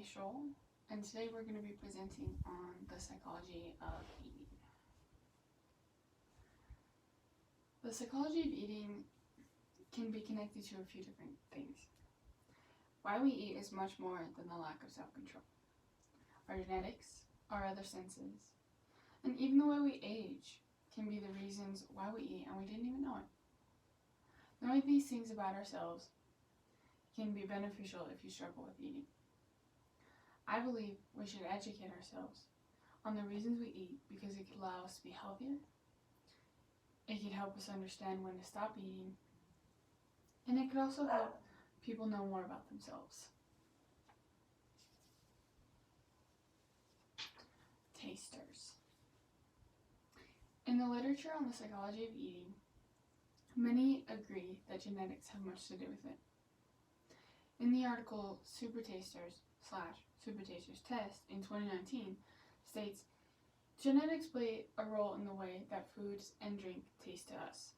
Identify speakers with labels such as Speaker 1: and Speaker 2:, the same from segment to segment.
Speaker 1: Scholl, and today we're going to be presenting on the psychology of eating. The psychology of eating can be connected to a few different things. Why we eat is much more than the lack of self-control. Our genetics, our other senses, and even the way we age can be the reasons why we eat and we didn't even know it. Knowing these things about ourselves can be beneficial if you struggle with eating. I believe we should educate ourselves on the reasons we eat because it could allow us to be healthier, it could help us understand when to stop eating, and it could also help people know more about themselves. Tasters. In the literature on the psychology of eating, many agree that genetics have much to do with it. In the article Super Tasters Test in 2019 states, genetics play a role in the way that foods and drink taste to us.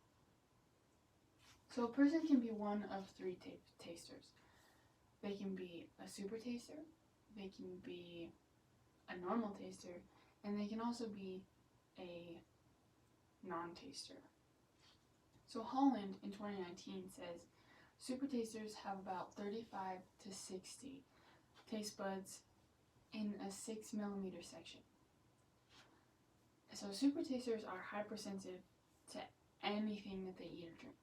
Speaker 1: So a person can be one of three tasters. They can be a super taster, they can be a normal taster, and they can also be a non-taster. So Holland in 2019 says super tasters have about 35 to 60 taste buds in a 6 millimeter section. So super tasters are hypersensitive to anything that they eat or drink.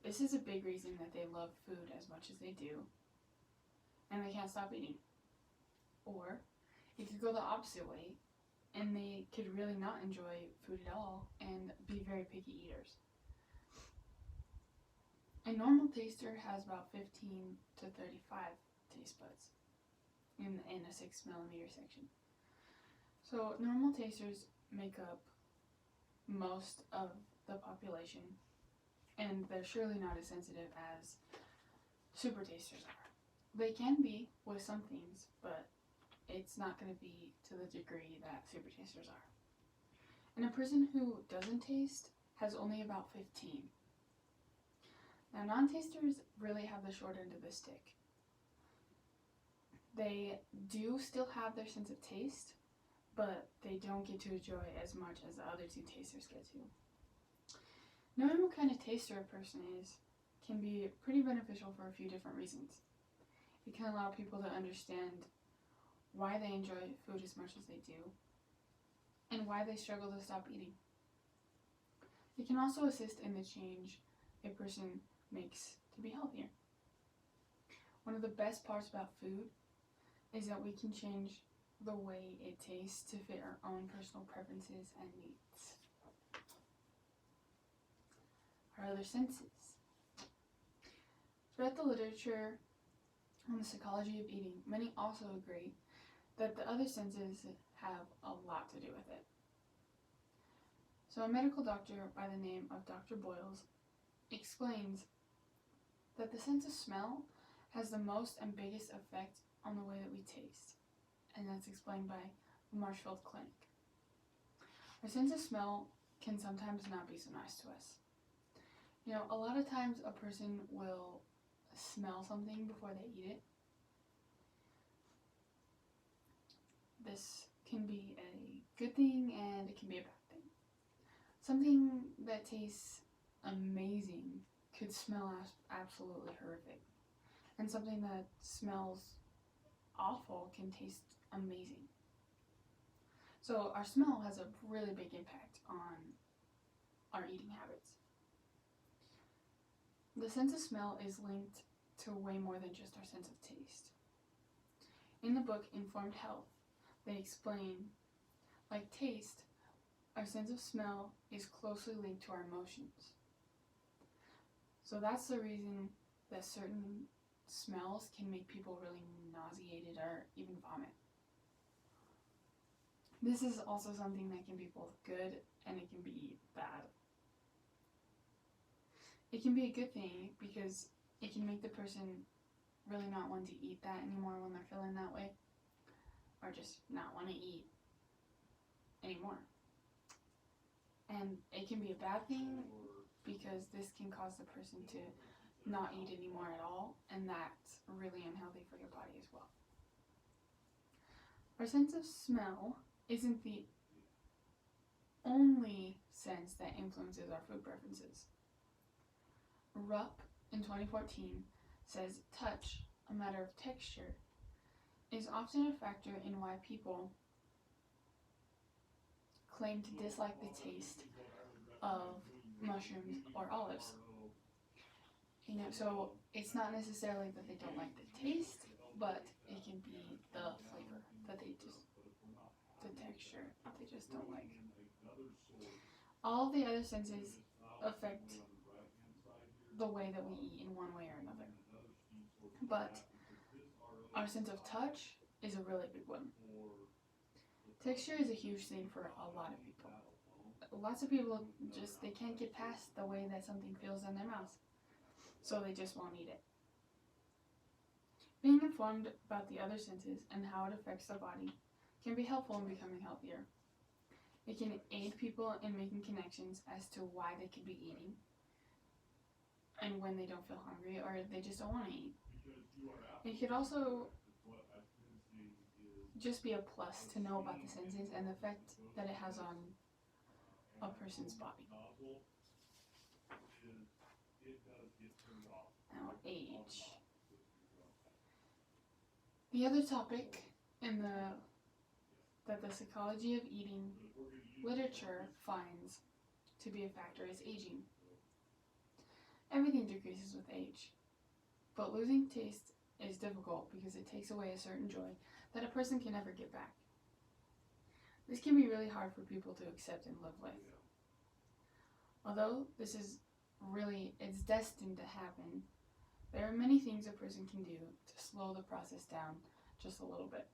Speaker 1: This is a big reason that they love food as much as they do, and they can't stop eating. Or it could go the opposite way, and they could really not enjoy food at all and be very picky eaters. A normal taster has about 15 to 35 taste buds in a 6 millimeter section. So normal tasters make up most of the population, and they're surely not as sensitive as super tasters are. They can be with some things, but it's not going to be to the degree that super tasters are. And a person who doesn't taste has only about 15. Now, non-tasters really have the short end of the stick. They do still have their sense of taste, but they don't get to enjoy as much as the other two tasters get to. Knowing what kind of taster a person is can be pretty beneficial for a few different reasons. It can allow people to understand why they enjoy food as much as they do, and why they struggle to stop eating. It can also assist in the change a person makes to be healthier. One of the best parts about food is that we can change the way it tastes to fit our own personal preferences and needs. Our other senses. Throughout the literature on the psychology of eating, many also agree that the other senses have a lot to do with it. So a medical doctor by the name of Dr. Boyles explains that the sense of smell has the most and biggest effect on the way that we taste, and that's explained by the Marshfield Clinic. Our sense of smell can sometimes not be so nice to us. A lot of times a person will smell something before they eat it. This can be a good thing and it can be a bad thing. Something that tastes amazing could smell absolutely horrific, and something that smells awful can taste amazing. So our smell has a really big impact on our eating habits. The sense of smell is linked to way more than just our sense of taste. In the book Informed Health, they explain, like taste, our sense of smell is closely linked to our emotions. So that's the reason that certain smells can make people really nauseated or even vomit. This is also something that can be both good and it can be bad. It can be a good thing because it can make the person really not want to eat that anymore when they're feeling that way, or just not want to eat anymore. And it can be a bad thing because this can cause the person to not eat anymore at all, and that's really unhealthy for your body as well. Our sense of smell isn't the only sense that influences our food preferences. Rupp in 2014 says touch, a matter of texture, is often a factor in why people claim to dislike the taste of mushrooms or olives. So it's not necessarily that they don't like the taste, but it can be the flavor that the texture that they just don't like. All the other senses affect the way that we eat in one way or another. But our sense of touch is a really big one. Texture is a huge thing for a lot of people. Lots of people they can't get past the way that something feels in their mouth, so they just won't eat it. Being informed about the other senses and how it affects the body can be helpful in becoming healthier. It can aid people in making connections as to why they could be eating and when they don't feel hungry or they just don't want to eat. It could also just be a plus to know about the senses and the effect that it has on a person's body. Now, age. The other topic that the psychology of eating literature finds to be a factor is aging. Everything decreases with age, but losing taste is difficult because it takes away a certain joy that a person can never get back. This can be really hard for people to accept and live with. Although it's destined to happen, there are many things a person can do to slow the process down just a little bit.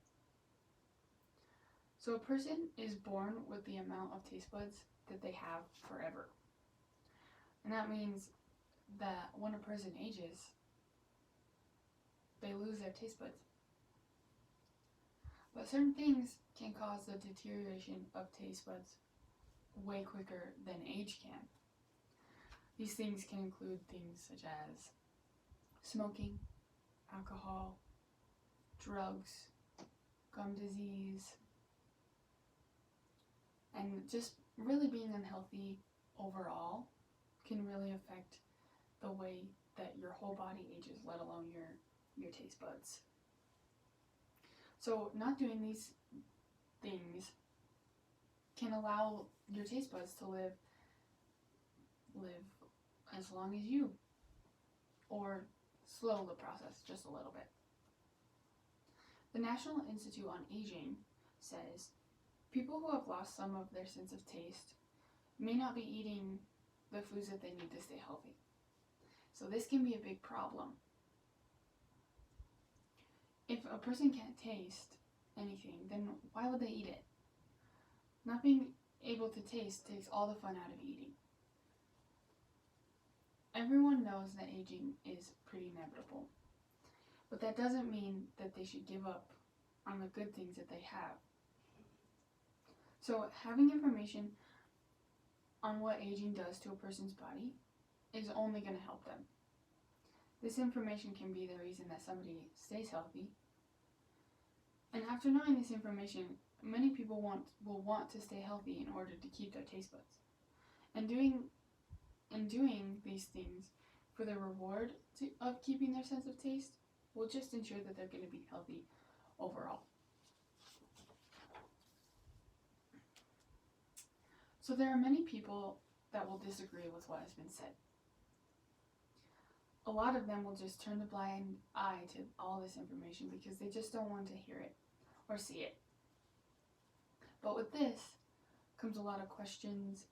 Speaker 1: So a person is born with the amount of taste buds that they have forever. And that means that when a person ages, they lose their taste buds. But certain things can cause the deterioration of taste buds way quicker than age can. These things can include things such as smoking, alcohol, drugs, gum disease, and just really being unhealthy overall can really affect the way that your whole body ages, let alone your taste buds. So not doing these things can allow your taste buds to live as long as you, or slow the process just a little bit. The National Institute on Aging says people who have lost some of their sense of taste may not be eating the foods that they need to stay healthy. So this can be a big problem. If a person can't taste anything, then why would they eat it? Not being able to taste takes all the fun out of eating. Everyone knows that aging is pretty inevitable, but that doesn't mean that they should give up on the good things that they have. So having information on what aging does to a person's body is only going to help them. This information can be the reason that somebody stays healthy. And after knowing this information, many people will want to stay healthy in order to keep their taste buds. And doing these things for the reward of keeping their sense of taste will just ensure that they're going to be healthy overall. So there are many people that will disagree with what has been said. A lot of them will just turn a blind eye to all this information because they just don't want to hear it or see it. But with this comes a lot of questions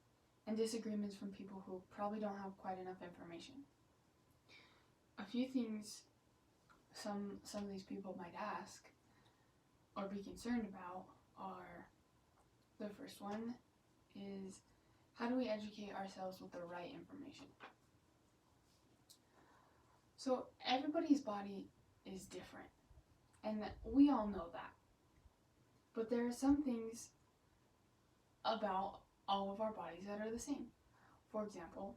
Speaker 1: and disagreements from people who probably don't have quite enough information. A few things some of these people might ask or be concerned about are, the first one is, how do we educate ourselves with the right information? So everybody's body is different, and we all know that. But there are some things about all of our bodies that are the same. For example,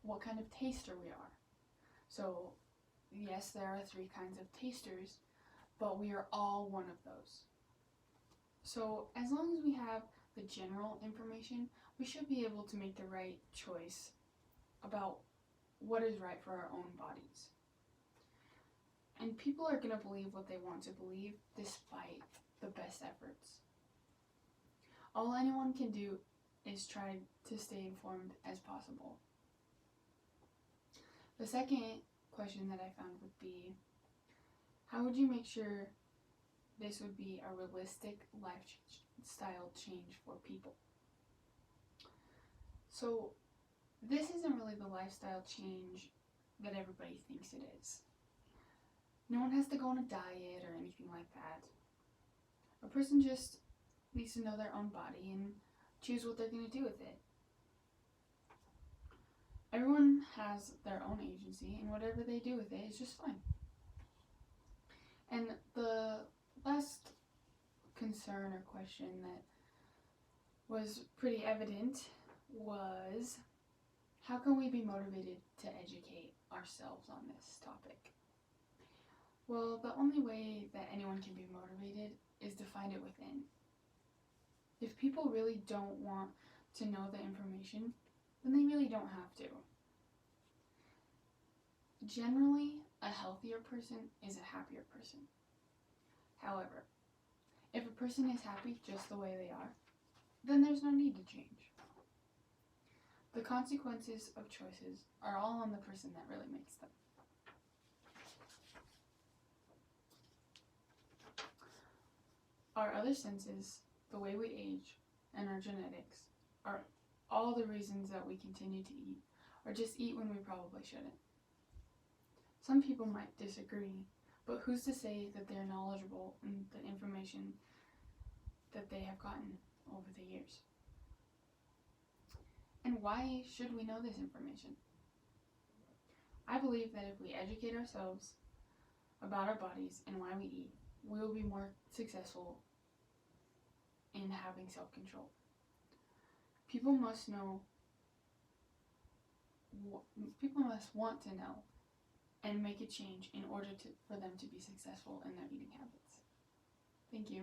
Speaker 1: what kind of taster we are. So yes, there are 3 kinds of tasters, but we are all one of those. So as long as we have the general information, we should be able to make the right choice about what is right for our own bodies. And people are going to believe what they want to believe despite the best efforts. All anyone can do is try to stay informed as possible. The second question that I found would be, how would you make sure this would be a realistic lifestyle change for people? So this isn't really the lifestyle change that everybody thinks it is. No one has to go on a diet or anything like that. A person just needs to know their own body and choose what they're going to do with it. Everyone has their own agency, and whatever they do with it is just fine. And the last concern or question that was pretty evident was, how can we be motivated to educate ourselves on this topic? Well, the only way that anyone can be motivated is to find it within. If people really don't want to know the information, then they really don't have to. Generally, a healthier person is a happier person. However, if a person is happy just the way they are, then there's no need to change. The consequences of choices are all on the person that really makes them. Our other senses, the way we age, and our genetics are all the reasons that we continue to eat, or just eat when we probably shouldn't. Some people might disagree, but who's to say that they're knowledgeable in the information that they have gotten over the years? And why should we know this information? I believe that if we educate ourselves about our bodies and why we eat, we will be more successful in having self-control. People must want to know and make a change in order for them to be successful in their eating habits. Thank you.